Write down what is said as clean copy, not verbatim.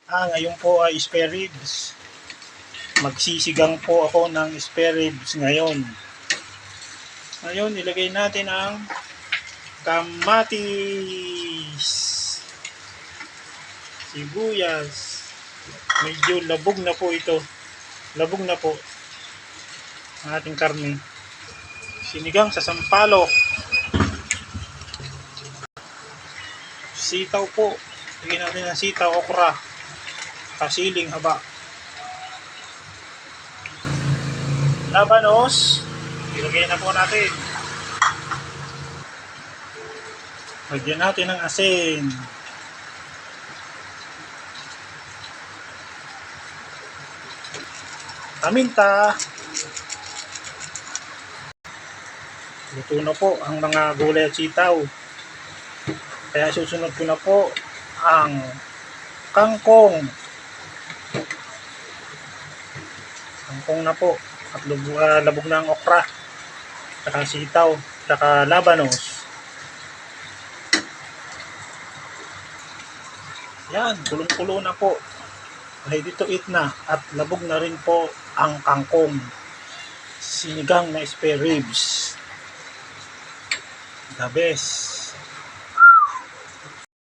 Ngayon po ay spare ribs. Magsisigang po ako ng spare ribs ngayon. Ngayon, ilagay natin ang kamatis, sibuyas. Medyo labog na po ito. Labog na po ang ating karne. Sinigang sa sampalok. Sitaw po. Lagyan natin ng sitaw, okra, kasiling haba. Labanos. Ilagay na po natin. Lagyan natin ng asin. Paminta. Luto na po ang mga gulay at sitaw. Kaya susunod ko na po ang kangkong. Kangkong na po. At labog na ang okra. Saka sitaw. Saka labanos. Yan, kulong-kulo na po. Ready to eat na. At labog na rin po ang kangkong. Sinigang na spare ribs. The best.